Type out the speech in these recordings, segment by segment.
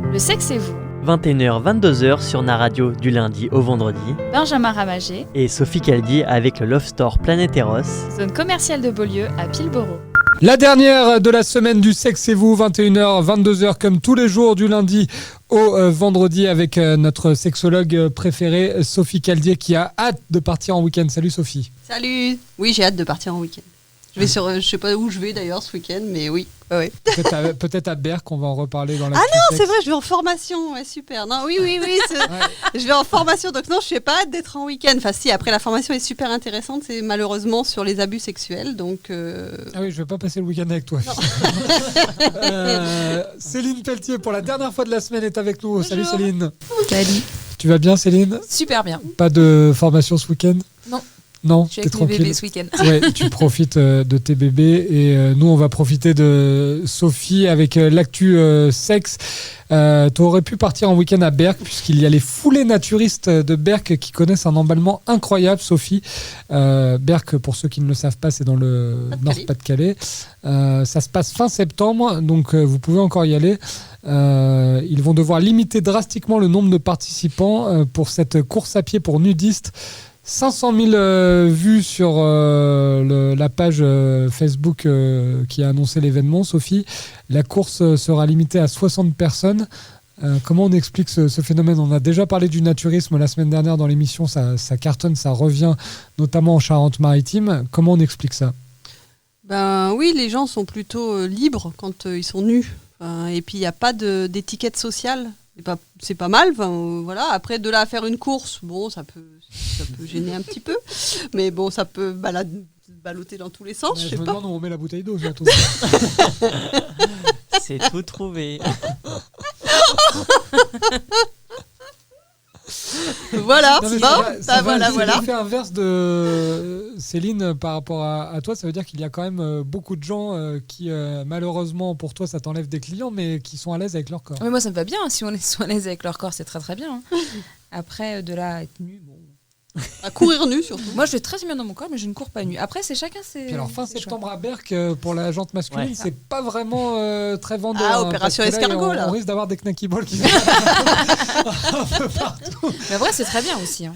Le sexe et vous, 21h-22h sur Na Radio du lundi au vendredi. Benjamin Ramagé, Et Sophie Caldi avec le Love Store Planète Eros. zone commerciale de Beaulieu à Pilboro. La dernière de la semaine du sexe et vous, 21h, 22h comme tous les jours du lundi au vendredi avec notre sexologue préférée Sophie Caldier qui a hâte de partir en week-end. Salut Sophie. Salut. Oui, j'ai hâte de partir en week-end. Je sais pas où je vais d'ailleurs ce week-end, mais oui. Ouais. Peut-être à Berck, on va en reparler dans la. Ah non, c'est vrai, je vais en formation. Ouais, super. Non, oui. Ouais. Je vais en formation, donc non, je n'ai pas hâte d'être en week-end. Enfin, si, après la formation est super intéressante, c'est malheureusement sur les abus sexuels, donc. Ah oui, je vais pas passer le week-end avec toi. Céline Pelletier, pour la dernière fois de la semaine, est avec nous. Bonjour. Salut Céline. Salut. Tu vas bien Céline ? Super bien. Pas de formation ce week-end ? Non, Je suis avec mes bébés ce week-end. Ouais, tu profites de tes bébés et nous on va profiter de Sophie avec l'actu sexe. Tu aurais pu partir en week-end à Berck puisqu'il y a les foulées naturistes de Berck qui connaissent un emballement incroyable, Sophie. Berck, pour ceux qui ne le savent pas, c'est dans le Nord-Pas-de-Calais. Ça se passe fin septembre, donc vous pouvez encore y aller. Ils vont devoir limiter drastiquement le nombre de participants pour cette course à pied pour nudistes. 500 000 vues sur la page Facebook qui a annoncé l'événement, Sophie. La course sera limitée à 60 personnes. Comment on explique ce phénomène ? On a déjà parlé du naturisme la semaine dernière dans l'émission. Ça cartonne, ça revient notamment en Charente-Maritime. Comment on explique ça ? Ben oui, les gens sont plutôt libres quand ils sont nus. Et puis il n'y a pas d'étiquette sociale. C'est pas mal. Voilà. Après, de là à faire une course, bon, ça peut gêner un petit peu. Mais bon, ça peut balloter dans tous les sens. Je me demande où on met la bouteille d'eau. C'est tout trouvé. Voilà, voilà. Voilà. L'effet inverse de Céline par rapport à toi, ça veut dire qu'il y a quand même beaucoup de gens qui, malheureusement pour toi, ça t'enlève des clients, mais qui sont à l'aise avec leur corps. Mais moi, ça me va bien. Si on est à l'aise avec leur corps, c'est très très bien. Après, de là à être nu, bon. À courir nu surtout. Moi, je vais très bien dans mon corps, mais je ne cours pas nu. Après, c'est chacun ses. Puis alors, fin septembre choix. à Berck, pour la jante masculine, Ouais. c'est pas vraiment très vendeur. Ah, opération escargot, là. On risque d'avoir des knacky balls qui un peu partout. Mais vrai, c'est très bien aussi.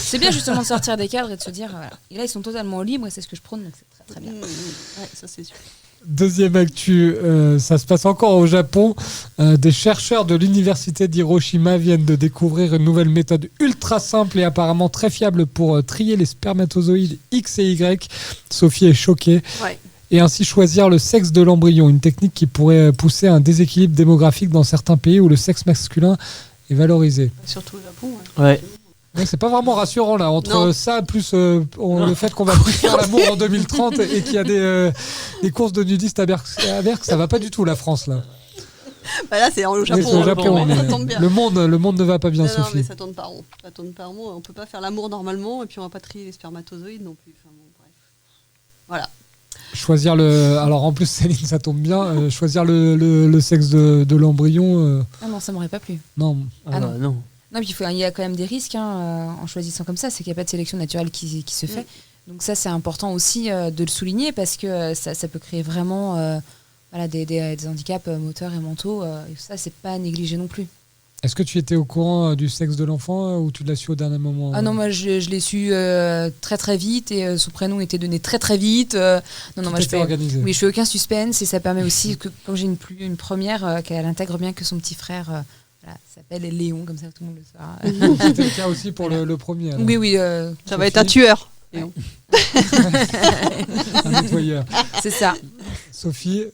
C'est bien justement de sortir des cadres et de se dire, voilà. Et là, ils sont totalement libres et c'est ce que je prône, donc c'est très très bien. Ouais, ça c'est sûr. Deuxième actu, ça se passe encore au Japon. Des chercheurs de l'université d'Hiroshima viennent de découvrir une nouvelle méthode ultra simple et apparemment très fiable pour trier les spermatozoïdes X et Y. Sophie est choquée. Ouais. Et ainsi choisir le sexe de l'embryon, une technique qui pourrait pousser à un déséquilibre démographique dans certains pays où le sexe masculin est valorisé. Surtout au Japon. Ouais. Ouais, c'est pas vraiment rassurant là, entre ça plus le fait qu'on va plus faire l'amour en 2030 et qu'il y a des courses de nudistes à Berck, ça va pas du tout la France là. Bah là c'est au Japon. Oui, c'est au Japon, ça mais tombe bien. le monde ne va pas bien, Non, Sophie. mais ça tourne pas rond. On peut pas faire l'amour normalement et puis on va pas trier les spermatozoïdes non plus. Enfin, bon, bref. Voilà. Choisir alors en plus Céline ça tombe bien, choisir le sexe de l'embryon. Ah non, ça m'aurait pas plu. Non. Ah non. Non. Non, puis il y a quand même des risques en choisissant comme ça, c'est qu'il n'y a pas de sélection naturelle qui se fait. Donc ça, c'est important aussi de le souligner parce que ça peut créer vraiment des handicaps moteurs et mentaux. Et ça, c'est pas à négliger non plus. Est-ce que tu étais au courant du sexe de l'enfant ou tu l'as su au dernier moment ? Ah non, moi je l'ai su très très vite et son prénom était donné très très vite. Non, moi je fais organisé. Oui, je fais aucun suspense et ça permet aussi que quand j'ai une première, qu'elle intègre bien que son petit frère s'appelle Léon, comme ça tout le monde le saura. C'était le cas aussi pour le premier. Alors. Oui. Ça va être un tueur. Ouais. Un nettoyeur. C'est ça. Sophie,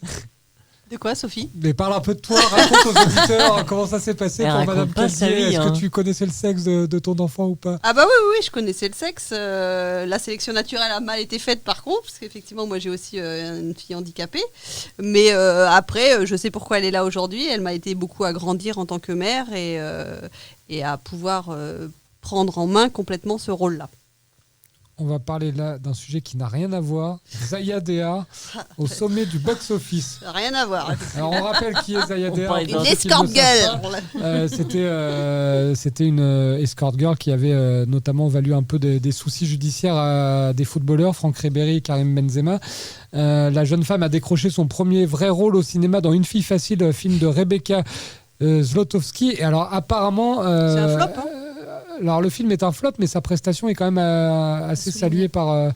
De quoi, Sophie ? mais parle un peu de toi, raconte aux auditeurs comment ça s'est passé Elle pour raconte Madame pas sa Caldier. vie, Est-ce hein. que tu connaissais le sexe de ton enfant ou pas ? Ah bah oui, je connaissais le sexe. La sélection naturelle a mal été faite par contre, parce qu'effectivement moi j'ai aussi une fille handicapée. Mais après, je sais pourquoi elle est là aujourd'hui. Elle m'a aidé beaucoup à grandir en tant que mère et à pouvoir prendre en main complètement ce rôle-là. On va parler là d'un sujet qui n'a rien à voir. Zaya Dea au sommet du box-office. Rien à voir. Alors on rappelle qui est Zaya On Dea. parle pour d'un ceux qui Escort ne le savent girl. pas. C'était une escort girl qui avait notamment valu un peu des soucis judiciaires à des footballeurs, Franck Ribéry et Karim Benzema. La jeune femme a décroché son premier vrai rôle au cinéma dans Une fille facile, film de Rebecca Zlotowski. Et alors apparemment... C'est un flop, hein. Alors le film est un flop, mais sa prestation est quand même assez saluée par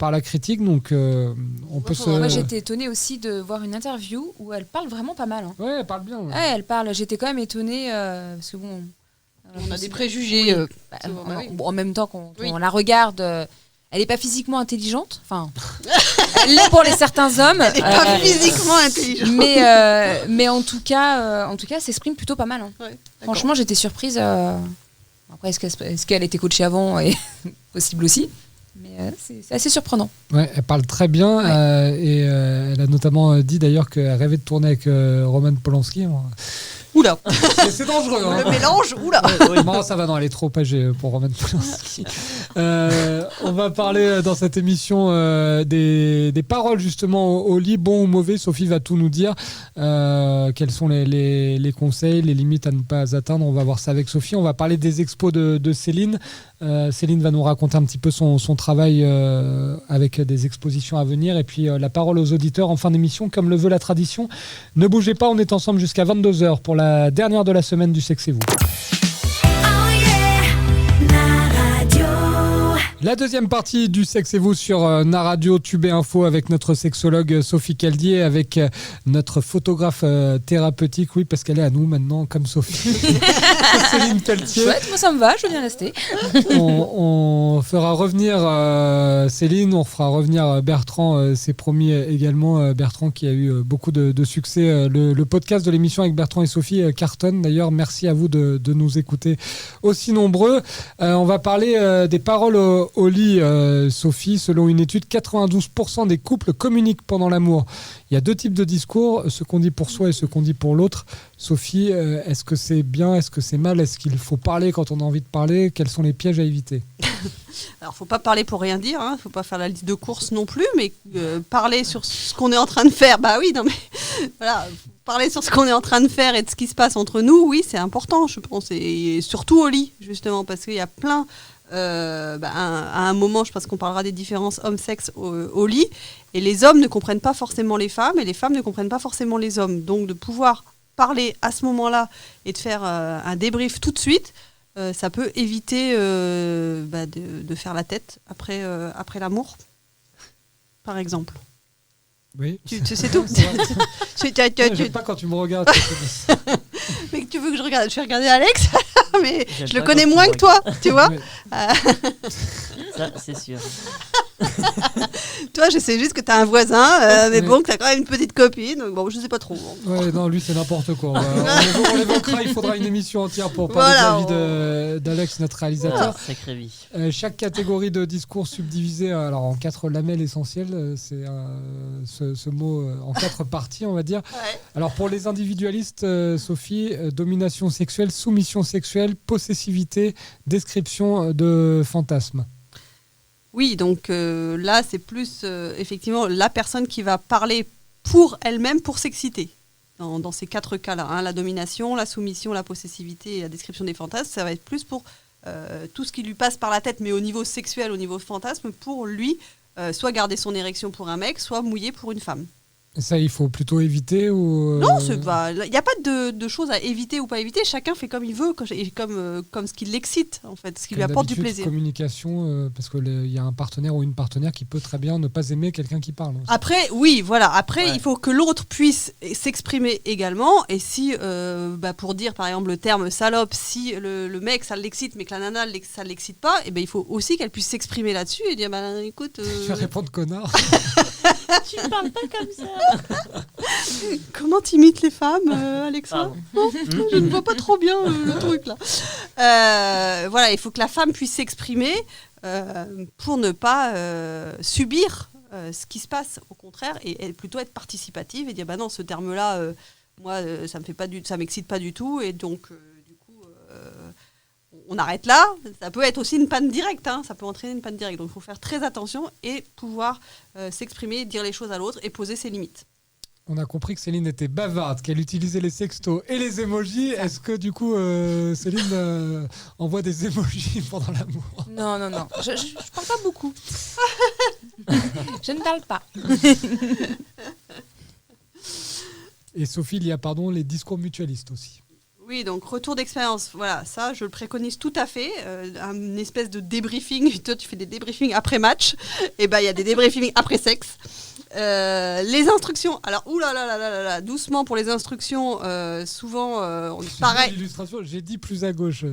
la critique, donc on peut se... Moi, j'étais étonnée aussi de voir une interview où elle parle vraiment pas mal. Hein. Ouais, elle parle bien. Ouais. Ouais, elle parle. J'étais quand même étonnée parce que bon... On a des préjugés. En même temps, quand Oui. on la regarde, elle n'est pas physiquement intelligente. Enfin, elle l'est pour les certains hommes. Elle n'est pas physiquement intelligente. Mais en tout cas, elle s'exprime plutôt pas mal. Hein. Ouais, Franchement, j'étais surprise. Après, est-ce qu'elle était coachée avant et possible aussi. Mais c'est assez surprenant. Ouais, elle parle très bien et elle a notamment dit d'ailleurs qu'elle rêvait de tourner avec Roman Polanski. Oula, C'est dangereux. Hein. le mélange, oula. Non, ça va, non, elle est trop âgée pour Roman Polanski. On va parler dans cette émission des paroles justement au lit, bon ou mauvais. Sophie va tout nous dire. Quels sont les conseils, les limites à ne pas atteindre. On va voir ça avec Sophie. On va parler des expos de Céline. Céline va nous raconter un petit peu son travail avec des expositions à venir. Et puis la parole aux auditeurs en fin d'émission, comme le veut la tradition. Ne bougez pas, on est ensemble jusqu'à 22h pour la dernière de la semaine du Sexe et vous. La deuxième partie du Sexe et vous sur Naradio Tube et Info avec notre sexologue Sophie Caldier, avec notre photographe thérapeutique, oui, parce qu'elle est à nous maintenant, comme Sophie. Céline Pelletier. Chouette, moi ça me va, je veux bien rester. On fera revenir Céline, on fera revenir Bertrand, c'est promis également. Bertrand qui a eu beaucoup de succès. Le podcast de l'émission avec Bertrand et Sophie cartonne. D'ailleurs, merci à vous de nous écouter aussi nombreux. On va parler des paroles au lit, Sophie. Selon une étude, 92% des couples communiquent pendant l'amour. Il y a deux types de discours, ce qu'on dit pour soi et ce qu'on dit pour l'autre. Sophie, est-ce que c'est bien, est-ce que c'est mal, est-ce qu'il faut parler quand on a envie de parler? Quels sont les pièges à éviter? Alors, faut pas parler pour rien dire, hein. Faut pas faire la liste de courses non plus, mais parler sur ce qu'on est en train de faire. Bah oui, non mais voilà, parler sur ce qu'on est en train de faire et de ce qui se passe entre nous, oui, c'est important, je pense, et surtout au lit, justement, parce qu'il y a plein. À un moment, je pense qu'on parlera des différences hommes-sexe au lit, et les hommes ne comprennent pas forcément les femmes, et les femmes ne comprennent pas forcément les hommes. Donc, de pouvoir parler à ce moment-là et de faire un débrief tout de suite, ça peut éviter de faire la tête après l'amour, par exemple. Oui. C'est tout. J'aime pas quand tu me regardes. Mais tu veux que je regarde? Je vais regarder Alex, mais J'aime je le pas connais quand tu moins me que toi, tu vois. Ouais. Ça, c'est sûr. Toi, je sais juste que tu as un voisin, mais Ouais. bon, que tu as quand même une petite copine. Donc bon, je sais pas trop. Ouais, non, lui, c'est n'importe quoi. On l'évoquera, il faudra une émission entière pour parler Voilà, de la vie d'Alex, notre réalisateur. Sacrée vie. Chaque catégorie de discours subdivisée alors, en 4 lamelles essentielles, c'est ce mot en 4 parties, on va dire. Ouais. Alors pour les individualistes, Sophie, domination sexuelle, soumission sexuelle, possessivité, description de fantasme. Oui, donc là, c'est plus effectivement la personne qui va parler pour elle-même pour s'exciter. Dans ces 4 cas-là, hein, la domination, la soumission, la possessivité et la description des fantasmes, ça va être plus pour tout ce qui lui passe par la tête, mais au niveau sexuel, au niveau fantasme, pour lui, soit garder son érection pour un mec, soit mouiller pour une femme. Et ça, il faut plutôt éviter ou Non, il n'y a pas de choses à éviter ou pas éviter. Chacun fait comme il veut et comme ce qui l'excite, en fait, ce qui lui apporte du plaisir. Communication, parce qu'il y a un partenaire ou une partenaire qui peut très bien ne pas aimer quelqu'un qui parle. Aussi. Après, oui, voilà. Après, Ouais. il faut que l'autre puisse s'exprimer également. Et si, pour dire par exemple le terme salope, si le mec ça l'excite, mais que la nana ça l'excite pas, et ben il faut aussi qu'elle puisse s'exprimer là-dessus et dire écoute. Tu vas répondre connard. Tu parles pas comme ça. Comment t'imites les femmes, Alexa? Pardon. Non, je ne vois pas trop bien le truc là. Voilà, il faut que la femme puisse s'exprimer pour ne pas subir ce qui se passe, au contraire, et plutôt être participative et dire bah non, ce terme-là, moi, ça m'excite pas du tout, et donc du coup, on arrête là. Ça peut être aussi une panne directe, hein, ça peut entraîner une panne directe. Donc il faut faire très attention et pouvoir s'exprimer, dire les choses à l'autre et poser ses limites. On a compris que Céline était bavarde, qu'elle utilisait les sextos et les emojis. Est-ce que du coup, Céline envoie des emojis pendant l'amour? Non. Je parle pas beaucoup. Je ne parle pas. Et Sophie, il y a les discours mutualistes aussi. Oui, donc retour d'expérience, voilà, ça je le préconise tout à fait, une espèce de débriefing. Toi tu fais des débriefings après match, et il y a des débriefings après sexe. Les instructions, alors doucement pour les instructions, souvent pareil. L'illustration, j'ai dit plus à gauche.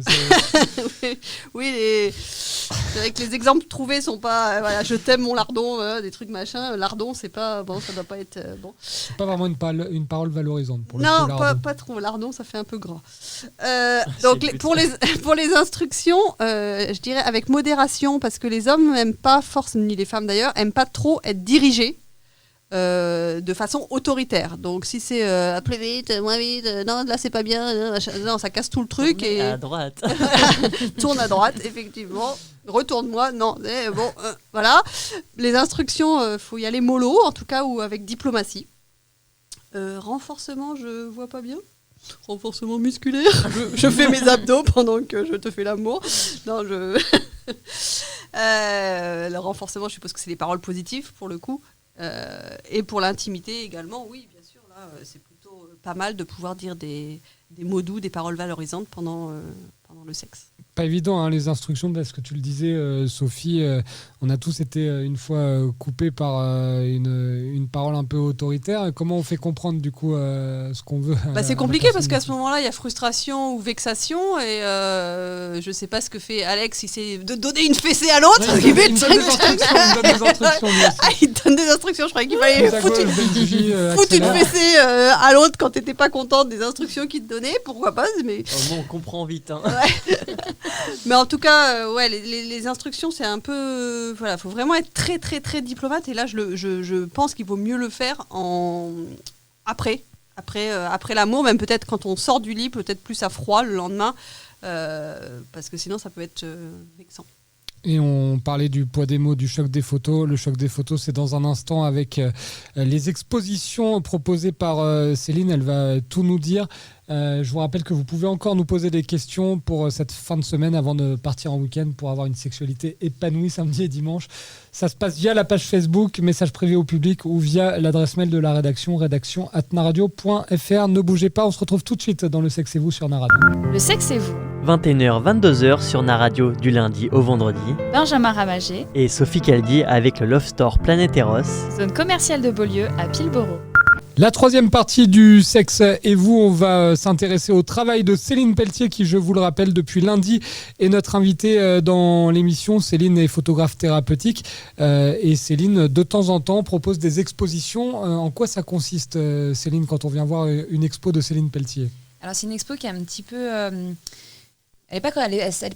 oui, c'est vrai que les exemples trouvés sont pas, je t'aime mon lardon, des trucs machin. Lardon, c'est pas bon, ça doit pas être bon. C'est pas vraiment une parole valorisante pour le non, coup, pas trop. Lardon, ça fait un peu gras. Donc pour les instructions, je dirais avec modération, parce que les hommes n'aiment pas forcément, ni les femmes d'ailleurs, aiment pas trop être dirigés. De façon autoritaire. Donc si c'est plus vite, moins vite, non là c'est pas bien, non ça casse tout le truc. Tournez à droite. Tourne à droite, effectivement. Retourne-moi, non. Voilà. Les instructions, faut y aller mollo, en tout cas, ou avec diplomatie. Renforcement, je vois pas bien. Renforcement musculaire. Je fais mes abdos pendant que je te fais l'amour. Non, le renforcement, je suppose que c'est des paroles positives pour le coup. Et pour l'intimité également, oui, bien sûr, là, c'est plutôt pas mal de pouvoir dire des mots doux, des paroles valorisantes pendant le sexe. Pas évident, hein, les instructions, parce que tu le disais, Sophie, on a tous été une fois coupés par une parole un peu autoritaire. Comment on fait comprendre du coup ce qu'on veut c'est compliqué parce qu'à ce moment-là, il y a frustration ou vexation et je sais pas ce que fait Alex, si c'est de donner une fessée à l'autre. Ouais, il donne des instructions, lui aussi. Il donne des instructions, je croyais qu'il fallait foutre une fessée à l'autre quand t'étais pas contente des instructions qu'il te donnait, pourquoi pas, mais... on comprend vite. Hein. Ouais. Mais en tout cas, les instructions, c'est un peu... Voilà, faut vraiment être très, très, très diplomate. Et là, je pense qu'il vaut mieux le faire après l'amour, même peut-être quand on sort du lit, peut-être plus à froid le lendemain, parce que sinon, ça peut être vexant. Et on parlait du poids des mots, du choc des photos. Le choc des photos, c'est dans un instant avec les expositions proposées par Céline. Elle va tout nous dire. Je vous rappelle que vous pouvez encore nous poser des questions pour cette fin de semaine avant de partir en week-end pour avoir une sexualité épanouie samedi et dimanche. Ça se passe via la page Facebook, message privé au public ou via l'adresse mail de la rédaction, rédaction@naradio.fr. Ne bougez pas, on se retrouve tout de suite dans Le Sexe et vous sur Naradio. Le Sexe et vous, 21h, 22h sur Naradio du lundi au vendredi. Benjamin Ramagé, Et Sophie Caldi avec le Love Store Planète Eros. zone commerciale de Beaulieu à Pilboro. La troisième partie du Sexe et vous, on va s'intéresser au travail de Céline Pelletier qui, je vous le rappelle, depuis lundi est notre invitée dans l'émission. Céline est photographe thérapeutique et Céline, de temps en temps, propose des expositions. En quoi ça consiste, Céline, quand on vient voir une expo de Céline Pelletier ? Alors c'est une expo qui est un petit peu... elle n'est pas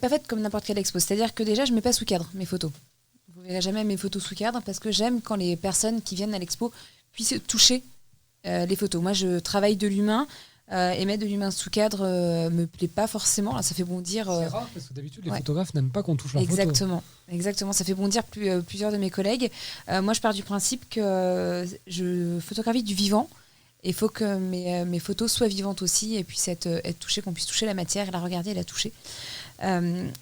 faite comme n'importe quelle expo. C'est-à-dire que déjà, je ne mets pas sous cadre mes photos. Vous ne verrez jamais mes photos sous cadre parce que j'aime quand les personnes qui viennent à l'expo puissent toucher les photos. Moi, je travaille de l'humain et mettre de l'humain sous cadre me plaît pas forcément. Là, ça fait bondir. C'est rare parce que d'habitude, les photographes n'aiment pas qu'on touche leur photo. Exactement. Ça fait bondir plusieurs de mes collègues. Moi, je pars du principe que je photographie du vivant. Il faut que mes photos soient vivantes aussi et puissent être touchées, qu'on puisse toucher la matière, la regarder et la toucher.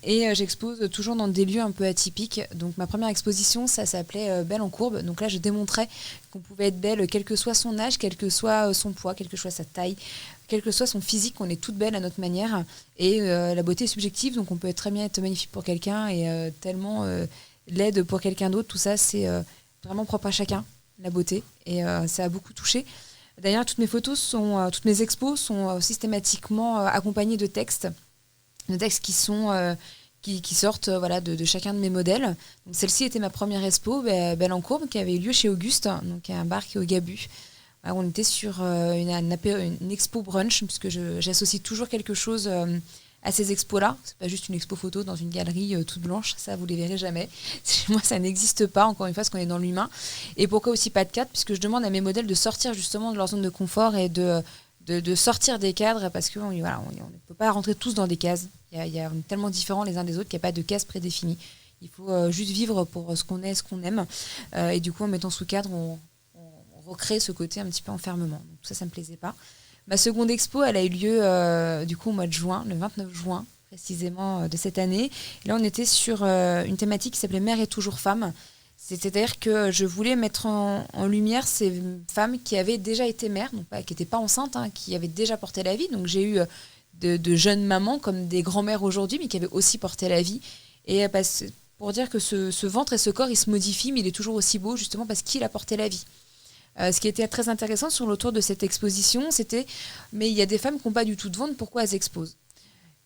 Et j'expose toujours dans des lieux un peu atypiques. Donc ma première exposition, ça s'appelait Belle en courbe. Donc là, je démontrais qu'on pouvait être belle, quel que soit son âge, quel que soit son poids, quel que soit sa taille, quel que soit son physique, on est toutes belles à notre manière. Et la beauté est subjective, donc on peut très bien être magnifique pour quelqu'un et tellement laide pour quelqu'un d'autre. Tout ça, c'est vraiment propre à chacun, la beauté. Et ça a beaucoup touché. D'ailleurs, toutes mes expos sont systématiquement accompagnées de textes qui sortent de chacun de mes modèles. Donc, celle-ci était ma première expo, Belle en courbe, qui avait eu lieu chez Auguste, donc un bar qui est au Gabu. On était sur une expo brunch, puisque j'associe toujours quelque chose à ces expos-là. C'est pas juste une expo photo dans une galerie toute blanche, ça vous les verrez jamais. Chez moi, ça n'existe pas, encore une fois, parce qu'on est dans l'humain. Et pourquoi aussi pas de cadre, puisque je demande à mes modèles de sortir justement de leur zone de confort et de de sortir des cadres parce qu'on ne peut pas rentrer tous dans des cases. On est tellement différents les uns des autres qu'il n'y a pas de cases prédéfinies. Il faut juste vivre pour ce qu'on est, ce qu'on aime. Et du coup, en mettant sous cadre, on recrée ce côté un petit peu enfermement. Donc ça me plaisait pas. Ma seconde expo, elle a eu lieu du coup au mois de juin, le 29 juin précisément de cette année. Et là, on était sur une thématique qui s'appelait Mère est toujours femme. C'est-à-dire que je voulais mettre en lumière ces femmes qui avaient déjà été mères, donc qui n'étaient pas enceintes, qui avaient déjà porté la vie. Donc j'ai eu de jeunes mamans comme des grands-mères aujourd'hui, mais qui avaient aussi porté la vie. Et pour dire que ce ventre et ce corps, il se modifie, mais il est toujours aussi beau, justement parce qu'il a porté la vie. Ce qui était très intéressant sur l'autour de cette exposition, c'était mais il y a des femmes qui n'ont pas du tout de ventre, pourquoi elles exposent ?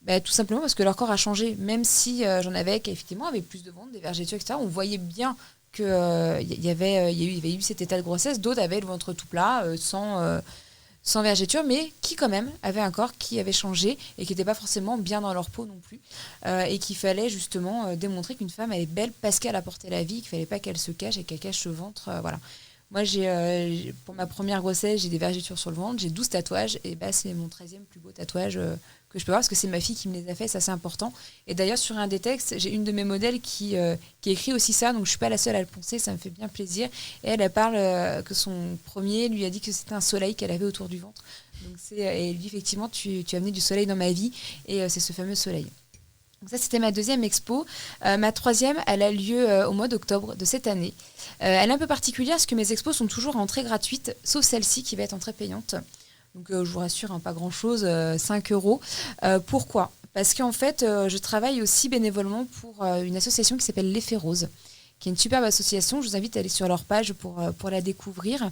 Tout simplement parce que leur corps a changé. Même si j'en avais qui effectivement avaient plus de ventre, des vergetures, etc., on voyait bien qu'il y avait eu cet état de grossesse. D'autres avaient le ventre tout plat, sans vergeture, mais qui quand même avaient un corps qui avait changé et qui n'était pas forcément bien dans leur peau non plus. Et qu'il fallait justement démontrer qu'une femme elle est belle parce qu'elle a porté la vie, qu'il ne fallait pas qu'elle se cache et qu'elle cache ce ventre. Voilà. Moi, pour ma première grossesse, j'ai des vergetures sur le ventre, j'ai 12 tatouages, et c'est mon 13e plus beau tatouage que je peux avoir, parce que c'est ma fille qui me les a fait, ça c'est important. Et d'ailleurs, sur un des textes, j'ai une de mes modèles qui écrit aussi ça, donc je ne suis pas la seule à le penser, ça me fait bien plaisir. Et elle parle que son premier lui a dit que c'était un soleil qu'elle avait autour du ventre. Donc et lui, effectivement, tu as amené du soleil dans ma vie, et c'est ce fameux soleil. Donc ça, c'était ma deuxième expo. Ma troisième, elle a lieu au mois d'octobre de cette année. Elle est un peu particulière parce que mes expos sont toujours en entrée gratuite, sauf celle-ci qui va être entrée payante. Donc je vous rassure, pas grand-chose, 5 €. Pourquoi ? Parce qu'en fait, je travaille aussi bénévolement pour une association qui s'appelle L'Effet Rose, qui est une superbe association. Je vous invite à aller sur leur page pour la découvrir,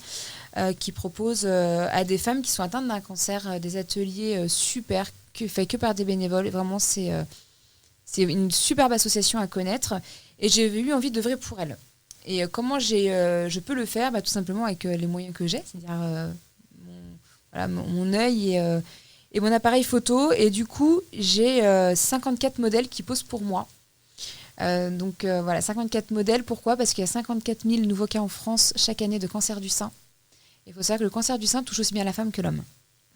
qui propose à des femmes qui sont atteintes d'un cancer des ateliers super, faits que par des bénévoles. Et vraiment, c'est une superbe association à connaître et j'ai eu envie d'œuvrer pour elle. Et comment je peux le faire ? Tout simplement avec les moyens que j'ai, c'est-à-dire mon œil et mon appareil photo. Et du coup, j'ai 54 modèles qui posent pour moi. 54 modèles. Pourquoi ? Parce qu'il y a 54 000 nouveaux cas en France chaque année de cancer du sein. Il faut savoir que le cancer du sein touche aussi bien la femme que l'homme.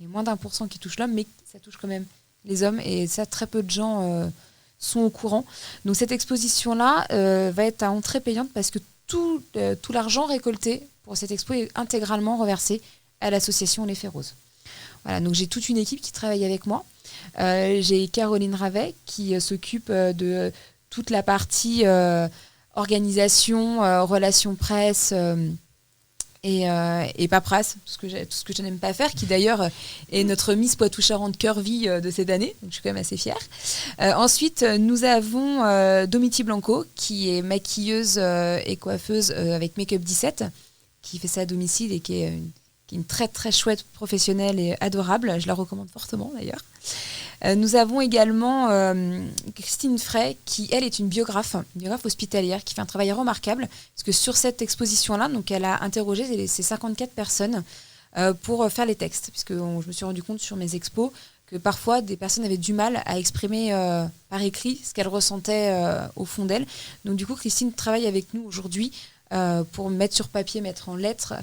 Il y a moins d'1% qui touche l'homme, mais ça touche quand même les hommes. Et ça, très peu de gens sont au courant. Donc cette exposition-là va être à entrée payante parce que tout l'argent récolté pour cette expo est intégralement reversé à l'association L'Effet Rose. Voilà, donc j'ai toute une équipe qui travaille avec moi. J'ai Caroline Ravet qui s'occupe de toute la partie organisation, relations presse et paperasse, tout ce que je n'aime pas faire, qui d'ailleurs est notre Miss Poitou-Charentes Curvy de cette année, donc je suis quand même assez fière. Ensuite, nous avons Domiti Blanco, qui est maquilleuse et coiffeuse avec Make Up 17, qui fait ça à domicile et qui est une très très chouette professionnelle et adorable. Je la recommande fortement d'ailleurs. Nous avons également Christine Frey, qui elle est une biographe hospitalière, qui fait un travail remarquable, parce que sur cette exposition-là, donc, elle a interrogé ces 54 personnes pour faire les textes, puisque je me suis rendu compte sur mes expos que parfois des personnes avaient du mal à exprimer par écrit ce qu'elles ressentaient au fond d'elles. Donc du coup, Christine travaille avec nous aujourd'hui pour mettre sur papier, mettre en lettres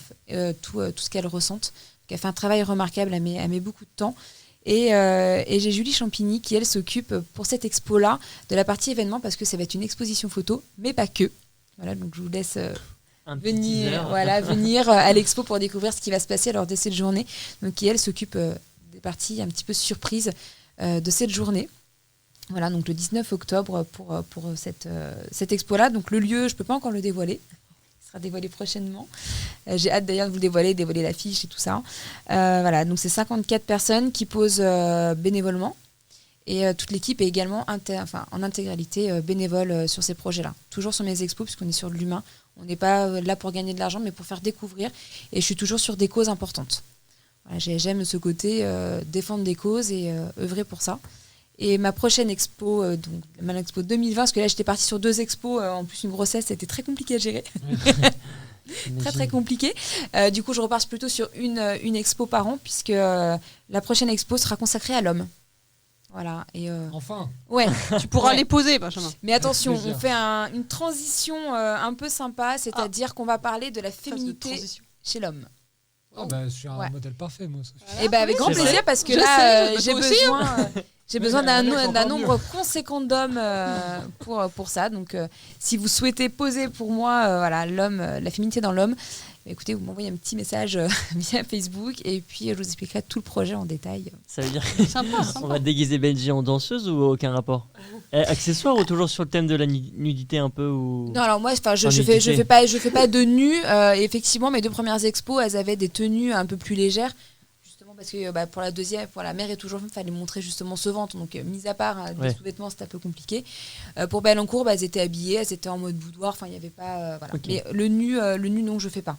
tout ce qu'elles ressentent. Elle fait un travail remarquable, elle met beaucoup de temps. Et j'ai Julie Champigny qui, elle, s'occupe pour cette expo-là de la partie événement, parce que ça va être une exposition photo, mais pas que. Voilà, donc je vous laisse venir à l'expo pour découvrir ce qui va se passer lors de cette journée. Donc qui, elle, s'occupe des parties un petit peu surprises de cette journée. Voilà, donc le 19 octobre pour cette expo-là. Donc le lieu, je ne peux pas encore le dévoiler. Sera dévoilé prochainement. J'ai hâte d'ailleurs de vous dévoiler l'affiche et tout ça. Voilà, donc c'est 54 personnes qui posent bénévolement et toute l'équipe est également en intégralité bénévole sur ces projets-là. Toujours sur mes expos, puisqu'on est sur de l'humain. On n'est pas là pour gagner de l'argent, mais pour faire découvrir. Et je suis toujours sur des causes importantes. Voilà, j'aime ce côté défendre des causes et œuvrer pour ça. Et ma prochaine expo, donc ma expo 2020, parce que là j'étais partie sur 2 expos, en plus une grossesse, c'était très compliqué à gérer. Très très compliqué. Du coup je repars plutôt sur une expo par an, puisque la prochaine expo sera consacrée à l'homme. Voilà. Et Enfin. Ouais, tu pourras les poser, Benjamin. Mais attention, on fait une transition un peu sympa, c'est-à-dire qu'on va parler de la féminité chez l'homme. Ah bah, je suis un Ouais. modèle parfait, moi. Sophie. Et ben avec grand C'est vrai. plaisir parce que Je là sais, j'ai toi aussi, besoin j'ai Mais besoin Alex, d'un encore nombre conséquent d'hommes pour ça. Donc si vous souhaitez poser pour moi voilà l'homme la féminité dans l'homme, écoutez, vous m'envoyez un petit message via Facebook et puis je vous expliquerai tout le projet en détail. Ça veut dire Sympa, qu'on sympa. va déguiser Benji en danseuse ou aucun rapport? Accessoire ou toujours sur le thème de la nudité un peu ou... Non, alors moi, je En fais nudité. pas de nu. Effectivement, mes 2 premières expos, elles avaient des tenues un peu plus légères, justement parce que pour la deuxième, pour la mère est toujours femme, fallait montrer justement ce ventre. Donc, mis à part des Ouais. sous-vêtements, c'était un peu compliqué. Pour Belle-en-Cour, elles étaient habillées, elles étaient en mode boudoir. Enfin, il y avait pas, voilà. Ok. Mais le nu, non, je fais pas.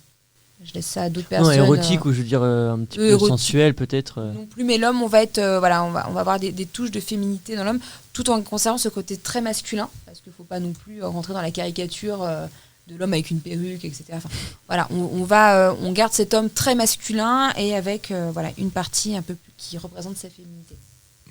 Je laisse ça à d'autres Non, personnes. érotique ou je veux dire un petit peu érotique. sensuel peut-être. Non plus, mais l'homme, on va être, on va avoir des touches de féminité dans l'homme, tout en conservant ce côté très masculin, parce qu'il faut pas non plus rentrer dans la caricature de l'homme avec une perruque, etc. Enfin, voilà, on garde cet homme très masculin et avec une partie un peu plus qui représente sa féminité.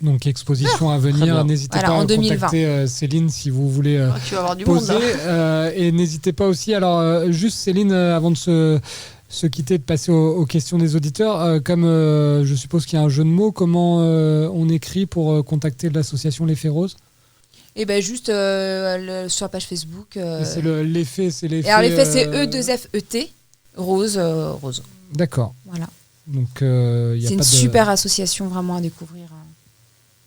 Donc, exposition à Très venir. bien. N'hésitez Voilà, pas en à 2020. contacter Céline si vous voulez Tu vas avoir du monde, poser. là. Et n'hésitez pas aussi, alors juste Céline, avant de se quitter, de passer aux questions des auditeurs, comme je suppose qu'il y a un jeu de mots, comment on écrit pour contacter l'association Les Faits Roses? Et ben juste sur la page Facebook. C'est l'effet, c'est l'effet. Et alors l'effet c'est E2FET, rose. D'accord. Voilà. Donc il y a C'est pas une de... super association vraiment à découvrir.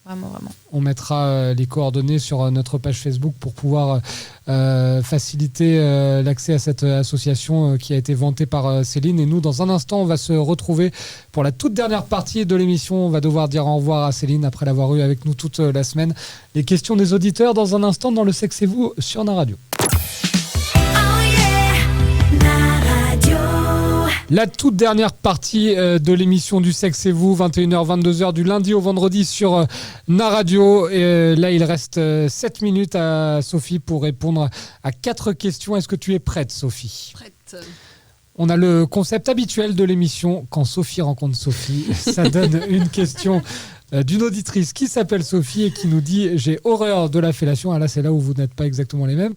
Vraiment. On mettra les coordonnées sur notre page Facebook pour pouvoir faciliter l'accès à cette association qui a été vantée par Céline. Et nous, dans un instant, on va se retrouver pour la toute dernière partie de l'émission. On va devoir dire au revoir à Céline après l'avoir eu avec nous toute la semaine. Les questions des auditeurs dans un instant dans le Sexe et vous sur Naradio. La toute dernière partie de l'émission du Sexe et vous, 21h, 22h du lundi au vendredi sur Naradio. Et là, il reste 7 minutes à Sophie pour répondre à 4 questions. Est-ce que tu es prête, Sophie? Prête. On a le concept habituel de l'émission. Quand Sophie rencontre Sophie, ça donne une question d'une auditrice qui s'appelle Sophie et qui nous dit « J'ai horreur de la fellation ». Ah là, c'est là où vous n'êtes pas exactement les mêmes.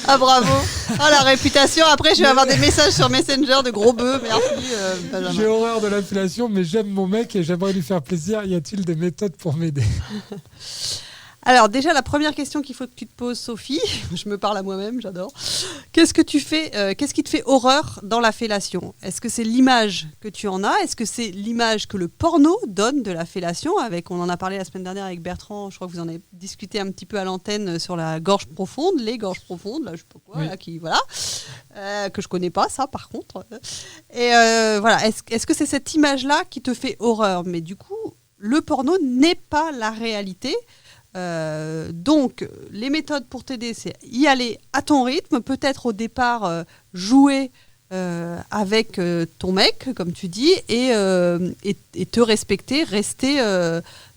Ah bravo. Ah la réputation. Après je vais avoir des messages sur Messenger de gros bœufs. Merci Benjamin. J'ai horreur de la fellation, mais j'aime mon mec et j'aimerais lui faire plaisir. Y a-t-il des méthodes pour m'aider? Alors déjà la première question qu'il faut que tu te poses, Sophie, je me parle à moi-même, j'adore. Qu'est-ce qui te fait horreur dans la fellation? Est-ce que c'est l'image que tu en as? Est-ce que c'est l'image que le porno donne de la fellation? On en a parlé la semaine dernière avec Bertrand, je crois que vous en avez discuté un petit peu à l'antenne sur la gorge profonde, les gorges profondes, là je sais pas quoi, Oui. là, que je connais pas ça par contre. Et voilà, est-ce que c'est cette image-là qui te fait horreur? Mais du coup, le porno n'est pas la réalité. Donc, les méthodes pour t'aider, c'est y aller à ton rythme, peut-être au départ jouer avec ton mec, comme tu dis, et te respecter, rester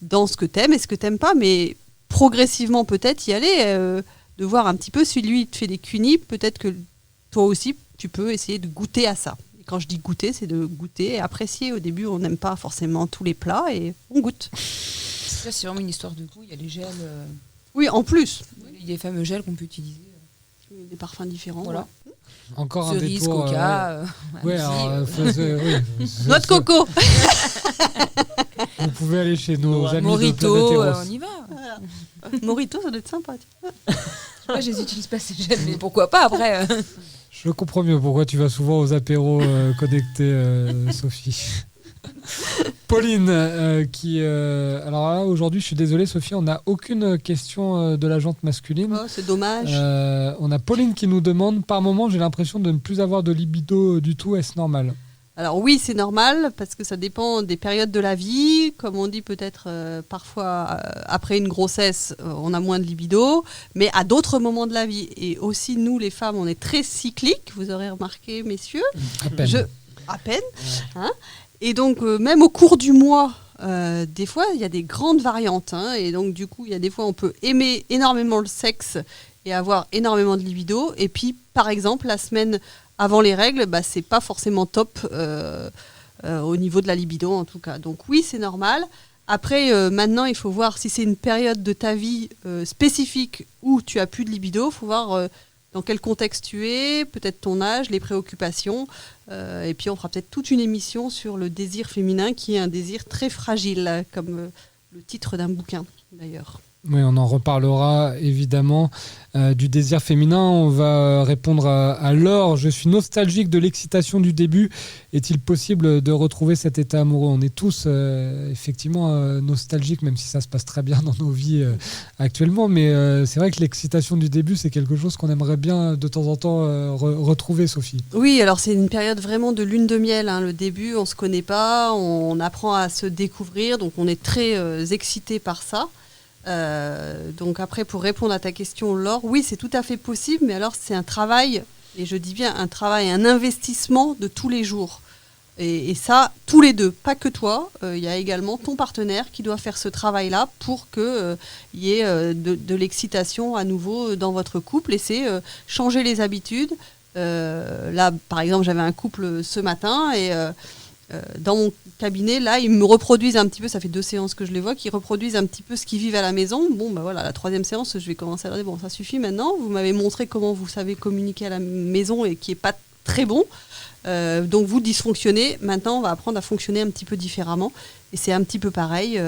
dans ce que t'aimes et ce que t'aimes pas, mais progressivement peut-être y aller, de voir un petit peu si lui il te fait des cunis, peut-être que toi aussi tu peux essayer de goûter à ça. Et quand je dis goûter, c'est de goûter et apprécier. Au début, on n'aime pas forcément tous les plats et on goûte. Ça, c'est vraiment une histoire de goût. Il y a les gels, Oui, en plus. il y a les fameux gels qu'on peut utiliser. Des parfums différents. Voilà. Encore un Cerise, détour. coca. Ouais, alors, Noix de coco. Vous pouvez aller chez nos amis de Morito, Planète Eros. on y va. Morito, ça doit être sympa. Moi, je les utilise pas ces gels, mais pourquoi pas après Je comprends mieux pourquoi tu vas souvent aux apéros connectés, Sophie. Pauline, alors là, aujourd'hui, je suis désolé, Sophie, on n'a aucune question de la jante masculine. Oh, c'est dommage. On a Pauline qui nous demande, par moment, j'ai l'impression de ne plus avoir de libido du tout, est-ce normal? Alors oui, c'est normal parce que ça dépend des périodes de la vie. Comme on dit peut-être parfois après une grossesse, on a moins de libido, mais à d'autres moments de la vie. Et aussi nous, les femmes, on est très cycliques. Vous aurez remarqué, messieurs. À peine. À peine. Hein. Et donc même au cours du mois, des fois, il y a des grandes variantes. Hein. Et donc du coup, il y a des fois, on peut aimer énormément le sexe et avoir énormément de libido. Et puis, par exemple, la semaine avant les règles, c'est pas forcément top au niveau de la libido en tout cas. Donc oui, c'est normal. Après, maintenant, il faut voir si c'est une période de ta vie spécifique où tu as plus de libido. Il faut voir dans quel contexte tu es, peut-être ton âge, les préoccupations. Et puis on fera peut-être toute une émission sur le désir féminin, qui est un désir très fragile, comme le titre d'un bouquin d'ailleurs. Oui, on en reparlera évidemment du désir féminin. On va répondre à Laure. Je suis nostalgique de l'excitation du début. Est-il possible de retrouver cet état amoureux ? On est tous effectivement nostalgiques, même si ça se passe très bien dans nos vies actuellement. Mais c'est vrai que l'excitation du début, c'est quelque chose qu'on aimerait bien de temps en temps retrouver, Sophie. Oui, alors c'est une période vraiment de lune de miel. Le début, on ne se connaît pas, on apprend à se découvrir. Donc on est très excité par ça. Donc après, pour répondre à ta question, Laure, oui, c'est tout à fait possible, mais alors c'est un travail, et je dis bien un travail, un investissement de tous les jours. Et ça, tous les deux, pas que toi. Il y a également ton partenaire qui doit faire ce travail-là pour qu'il y ait de l'excitation à nouveau dans votre couple. Et c'est changer les habitudes. Là, par exemple, j'avais un couple ce matin et... dans mon cabinet, là, ils me reproduisent un petit peu, ça fait 2 séances que je les vois, qui reproduisent un petit peu ce qu'ils vivent à la maison. Bon, bah voilà, la 3e séance, je vais commencer à leur dire, bon, ça suffit maintenant, vous m'avez montré comment vous savez communiquer à la maison et qui n'est pas très bon. Donc vous dysfonctionnez, maintenant on va apprendre à fonctionner un petit peu différemment. Et c'est un petit peu pareil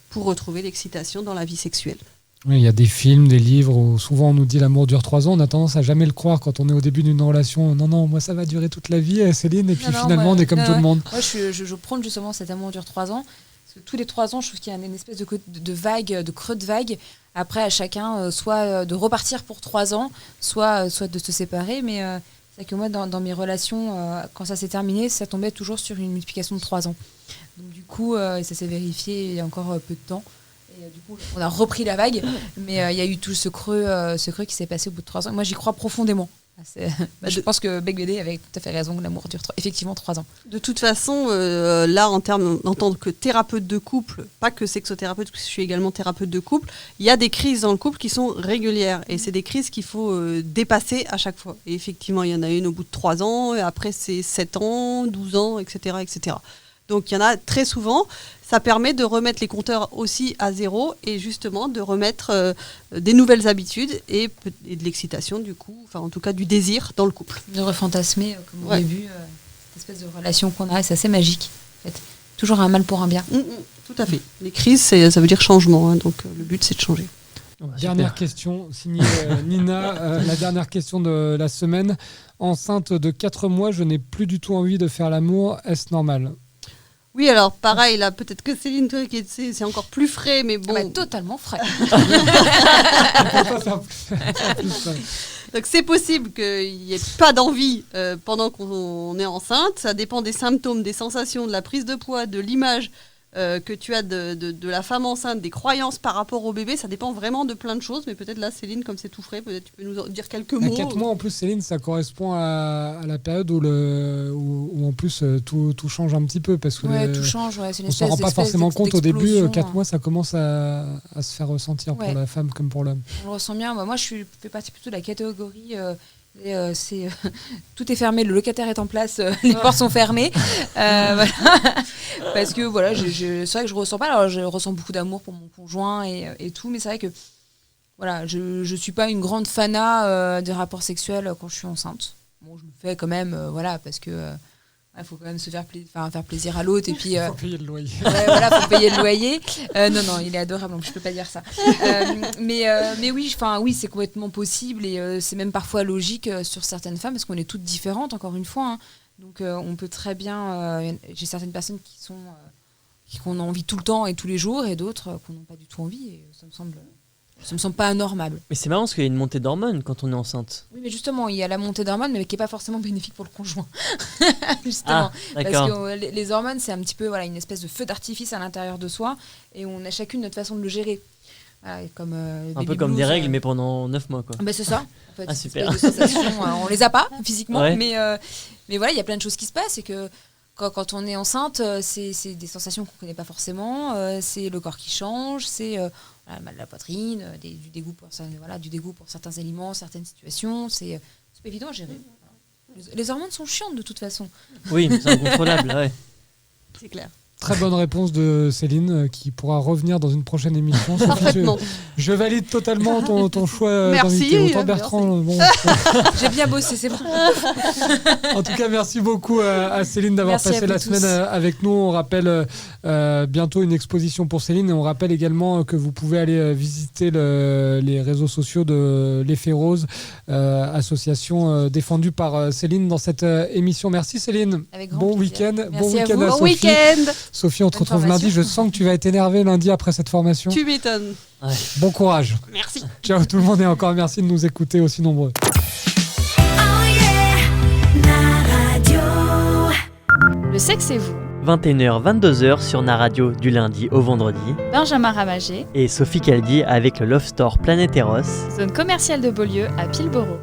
pour retrouver l'excitation dans la vie sexuelle. Oui, il y a des films, des livres où souvent on nous dit l'amour dure 3 ans. On a tendance à jamais le croire quand on est au début d'une relation. Non, moi ça va durer toute la vie, Céline. Et puis finalement, on est comme tout le monde. Moi, je prône justement cet amour dure 3 ans. Parce que tous les 3 ans, je trouve qu'il y a une espèce de vague, de creux de vague. Après, à chacun, soit de repartir pour 3 ans, soit de se séparer. Mais c'est vrai que moi, dans mes relations, quand ça s'est terminé, ça tombait toujours sur une multiplication de 3 ans. Donc du coup, ça s'est vérifié il y a encore peu de temps. Et du coup, on a repris la vague, mais il y a eu tout ce creux qui s'est passé au bout de 3 ans. Moi, j'y crois profondément. Je pense que Beck BD avait tout à fait raison, l'amour dure effectivement 3 ans. De toute façon, là, en tant que thérapeute de couple, pas que sexothérapeute, parce que je suis également thérapeute de couple, il y a des crises dans le couple qui sont régulières. Et c'est des crises qu'il faut dépasser à chaque fois. Et effectivement, il y en a une au bout de 3 ans, et après c'est 7 ans, 12 ans, etc., etc. Donc il y en a très souvent. Ça permet de remettre les compteurs aussi à zéro et justement de remettre des nouvelles habitudes et de l'excitation du coup, enfin en tout cas du désir dans le couple. De refantasmer comme au début, cette espèce de relation qu'on a, c'est assez magique en fait. Toujours un mal pour un bien. Tout à fait. Les crises, ça veut dire changement, donc le but c'est de changer. Dernière question, signée Nina, la dernière question de la semaine. Enceinte de 4 mois, je n'ai plus du tout envie de faire l'amour, est-ce normal ? Oui, alors pareil, là, peut-être que Céline, toi, c'est encore plus frais, mais bon. Totalement frais. Donc c'est possible qu'il n'y ait pas d'envie pendant qu'on est enceinte. Ça dépend des symptômes, des sensations, de la prise de poids, de l'image que tu as de la femme enceinte, des croyances par rapport au bébé. Ça dépend vraiment de plein de choses. Mais peut-être là, Céline, comme c'est tout frais, peut-être tu peux nous en dire quelques mots. 4 mois en plus, Céline, ça correspond à la période où en plus tout change un petit peu. Parce que tout change. C'est une on ne s'en rend pas forcément compte au début. 4 mois, ça commence à se faire ressentir pour la femme comme pour l'homme. On le ressent bien. Moi, je fais partie plutôt de la catégorie... tout est fermé, le locataire est en place, les portes sont fermées. Voilà. Parce que voilà, c'est vrai que je ressens pas. Alors je ressens beaucoup d'amour pour mon conjoint et tout, mais c'est vrai que voilà, je suis pas une grande fana des rapports sexuels quand je suis enceinte. Bon, je le fais quand même, voilà, parce que il faut quand même se faire plaisir à l'autre et puis faut payer le loyer. Faut payer le loyer. Non, il est adorable, donc je peux pas dire ça. Mais oui, c'est complètement possible et c'est même parfois logique sur certaines femmes parce qu'on est toutes différentes, encore une fois. Donc on peut très bien. J'ai certaines personnes qui ont envie tout le temps et tous les jours et d'autres qui n'ont pas du tout envie. Et ça me semble pas anormal. Mais c'est marrant parce qu'il y a une montée d'hormones quand on est enceinte. Oui, mais justement, il y a la montée d'hormones, mais qui n'est pas forcément bénéfique pour le conjoint. Justement. Parce que les hormones, c'est un petit peu une espèce de feu d'artifice à l'intérieur de soi, et on a chacune notre façon de le gérer. Voilà, comme, un peu comme blues, des règles, mais pendant 9 mois. Quoi. C'est ça. En fait, super. De sensations, on les a pas physiquement, mais voilà, il y a plein de choses qui se passent, et que quand on est enceinte, c'est des sensations qu'on ne connaît pas forcément, c'est le corps qui change, c'est le mal de la poitrine, du dégoût pour certains aliments, certaines situations, c'est pas évident à gérer. Les hormones sont chiantes de toute façon. Oui, c'est incontrôlable, ouais. C'est clair. Très bonne réponse de Céline qui pourra revenir dans une prochaine émission. Sophie, Parfaitement. je valide totalement ton choix Merci, d'invité. Autant merci. Bertrand, bon, J'ai bien bossé, c'est bon. en tout cas, merci beaucoup à Céline d'avoir Merci à passé vous la tous. semaine avec nous. On rappelle bientôt une exposition pour Céline et on rappelle également que vous pouvez aller visiter les réseaux sociaux de l'Effet Rose, association défendue par Céline dans cette émission. Merci Céline. Avec grand Bon plaisir. week-end. Merci Bon à week-end vous. à Bon Sophie. week-end. Sophie, on te Bonne retrouve formation. lundi. Je sens que tu vas être énervé lundi après cette formation. Tu m'étonnes. Bon courage. Merci. Ciao tout le monde et encore merci de nous écouter aussi nombreux. Le sexe et vous, 21h, 22h sur Naradio du lundi au vendredi. Benjamin Ramager, Et Sophie Caldi avec le Love Store Planet Eros. zone commerciale de Beaulieu à Pilboro.